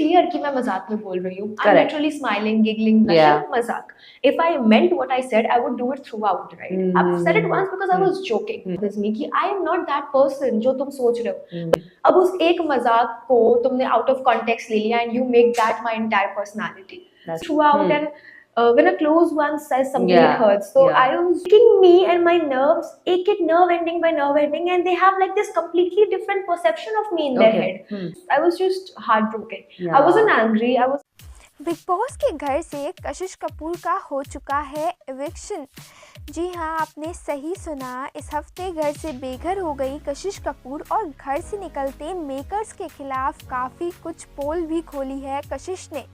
Clear कि मैं मजाक में बोल रही हूँ. I'm Correct. literally smiling, giggling, Yeah. मजाक. If I meant what I said, I would do it throughout, right? I've said it once because I was joking. This me कि I am not that person जो तुम सोच रहे हो. अब उस एक मजाक को तुमने out of context ले लिया and you make that my entire personality. Throughout and when a close one says something, it hurts. So I was taking me and my nerves, एक nerve ending by nerve ending, and they have like this completely different perception of me in their head. I was just heartbroken. I wasn't angry. I was. Big boss के घर से कशिश कपूर का हो चुका है eviction. जी हाँ, आपने सही सुना। इस हफ्ते घर से बेघर हो गई कशिश कपूर और घर से निकलते मेकर्स के खिलाफ काफ़ी कुछ पोल भी खोली है कशिश ने।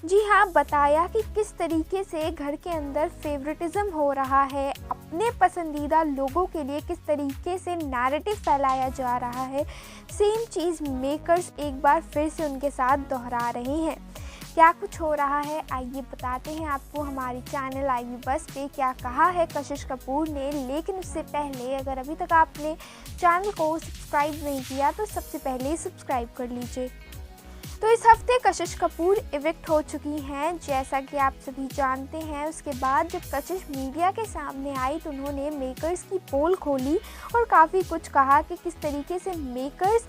जी हाँ, बताया कि किस तरीके से घर के अंदर फेवरेटिज्म हो रहा है, अपने पसंदीदा लोगों के लिए किस तरीके से नैरेटिव फैलाया जा रहा है। सेम चीज़ मेकर्स एक बार फिर से उनके साथ दोहरा रहे हैं। क्या कुछ हो रहा है, आइए बताते हैं आपको हमारे चैनल आईवी बस पे क्या कहा है कशिश कपूर ने। लेकिन उससे पहले अगर अभी तक आपने चैनल को सब्सक्राइब नहीं किया तो सबसे पहले सब्सक्राइब कर लीजिए। तो इस हफ्ते कशिश कपूर इविक्ट हो चुकी हैं, जैसा कि आप सभी जानते हैं। उसके बाद जब कशिश मीडिया के सामने आई तो उन्होंने मेकर्स की पोल खोली और काफ़ी कुछ कहा कि किस तरीके से मेकर्स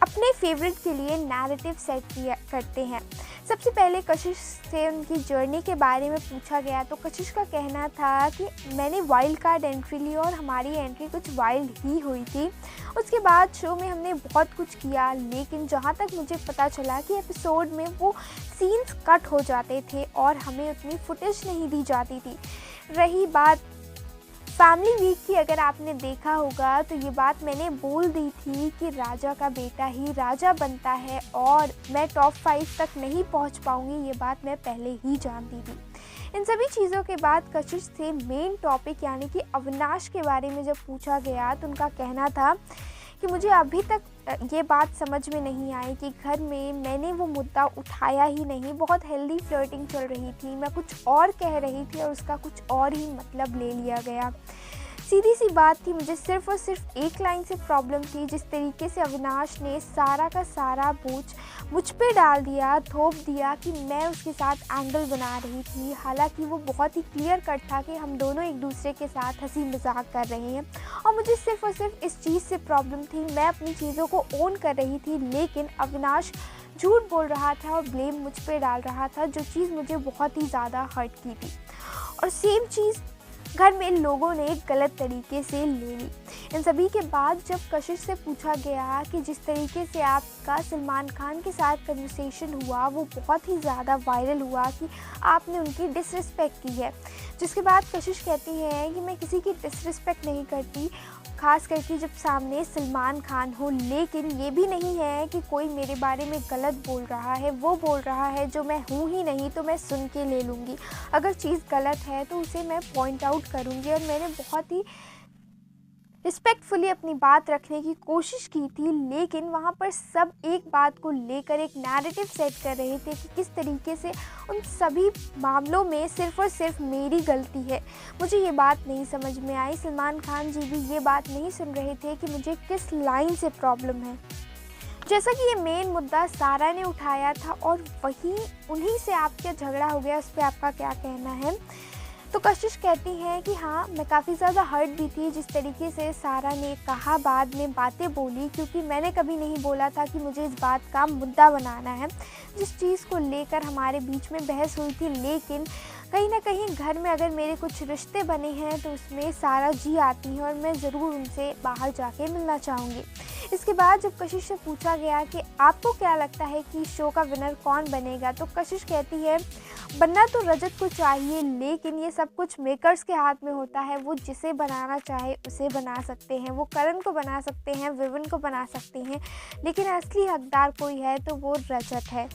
अपने फेवरेट के लिए नैरेटिव सेट करते हैं। सबसे पहले कशिश से उनकी जर्नी के बारे में पूछा गया तो कशिश का कहना था कि मैंने वाइल्ड कार्ड एंट्री ली और हमारी एंट्री कुछ वाइल्ड ही हुई थी। उसके बाद शो में हमने बहुत कुछ किया, लेकिन जहाँ तक मुझे पता चला कि एपिसोड में वो सीन्स कट हो जाते थे और हमें उतनी फुटेज नहीं दी जाती थी। रही बात फैमिली वीक की, अगर आपने देखा होगा तो ये बात मैंने बोल दी थी कि राजा का बेटा ही राजा बनता है और मैं टॉप 5 तक नहीं पहुंच पाऊंगी, ये बात मैं पहले ही जानती थी। इन सभी चीज़ों के बाद कशिश से मेन टॉपिक यानी कि अविनाश के बारे में जब पूछा गया तो उनका कहना था कि मुझे अभी तक ये बात समझ में नहीं आई कि घर में मैंने वो मुद्दा उठाया ही नहीं। बहुत हेल्दी फ्लर्टिंग चल रही थी, मैं कुछ और कह रही थी और उसका कुछ और ही मतलब ले लिया गया। सीधी सी बात थी, मुझे सिर्फ और सिर्फ एक लाइन से प्रॉब्लम थी, जिस तरीके से अविनाश ने सारा का सारा बोझ मुझ पे डाल दिया, थोप दिया कि मैं उसके साथ एंगल बना रही थी। हालांकि वो बहुत ही क्लियर कट था कि हम दोनों एक दूसरे के साथ हंसी मजाक कर रहे हैं और मुझे सिर्फ और सिर्फ इस चीज़ से प्रॉब्लम थी। मैं अपनी चीज़ों को ओन कर रही थी, लेकिन अविनाश झूठ बोल रहा था और ब्लेम मुझ पे डाल रहा था, जो चीज़ मुझे बहुत ही ज़्यादा हर्ट की थी। और सेम चीज़ घर में लोगों ने गलत तरीके से ले ली। इन सभी के बाद जब कशिश से पूछा गया कि जिस तरीके से आपका सलमान खान के साथ कन्वर्सेशन हुआ वो बहुत ही ज़्यादा वायरल हुआ कि आपने उनकी डिसरिस्पेक्ट की है, जिसके बाद कशिश कहती है कि मैं किसी की डिसरिस्पेक्ट नहीं करती, खास करके जब सामने सलमान खान हो। लेकिन ये भी नहीं है कि कोई मेरे बारे में गलत बोल रहा है, वो बोल रहा है जो मैं हूँ ही नहीं तो मैं सुन के ले लूँगी। अगर चीज़ गलत है तो उसे मैं पॉइंट आउट करूँगी और मैंने बहुत ही रिस्पेक्टफुली अपनी बात रखने की कोशिश की थी। लेकिन वहाँ पर सब एक बात को लेकर एक नैरेटिव सेट कर रहे थे कि किस तरीके से उन सभी मामलों में सिर्फ और सिर्फ मेरी गलती है। मुझे ये बात नहीं समझ में आई। सलमान खान जी भी ये बात नहीं सुन रहे थे कि मुझे किस लाइन से प्रॉब्लम है। जैसा कि ये मेन मुद्दा सारा ने उठाया था और वहीं उन्हीं से आपका झगड़ा हो गया, उस पर आपका क्या कहना है? तो कशिश कहती हैं कि हाँ, मैं काफ़ी ज़्यादा हर्ट भी थी जिस तरीके से सारा ने कहा, बाद में बातें बोली, क्योंकि मैंने कभी नहीं बोला था कि मुझे इस बात का मुद्दा बनाना है। जिस चीज़ को लेकर हमारे बीच में बहस हुई थी, लेकिन कहीं ना कहीं घर में अगर मेरे कुछ रिश्ते बने हैं तो उसमें सारा जी आती है और मैं ज़रूर उनसे बाहर जाके मिलना चाहूँगी। इसके बाद जब कशिश से पूछा गया कि आपको क्या लगता है कि शो का विनर कौन बनेगा, तो कशिश कहती है बनना तो रजत को चाहिए, लेकिन ये सब कुछ मेकर्स के हाथ में होता है। वो जिसे बनाना चाहे उसे बना सकते हैं, वो करण को बना सकते हैं, विवन को बना सकते हैं, लेकिन असली हकदार कोई है तो वो रजत है।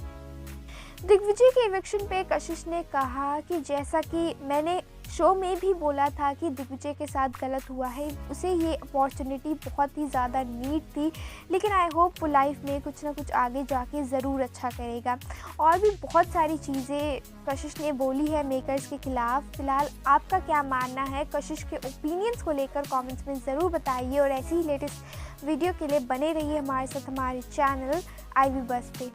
दिग्विजय के इविक्शन पे कशिश ने कहा कि जैसा कि मैंने शो में भी बोला था कि दिग्विजय के साथ गलत हुआ है, उसे ये अपॉर्चुनिटी बहुत ही ज़्यादा नीड थी, लेकिन आई होप वो लाइफ में कुछ ना कुछ आगे जाके ज़रूर अच्छा करेगा। और भी बहुत सारी चीज़ें कशिश ने बोली है मेकर्स के ख़िलाफ़। फ़िलहाल आपका क्या मानना है कशिश के ओपिनियंस को लेकर कमेंट्स में ज़रूर बताइए और ऐसी ही लेटेस्ट वीडियो के लिए बने रहिए हमारे साथ हमारे चैनल आईवी बस पे।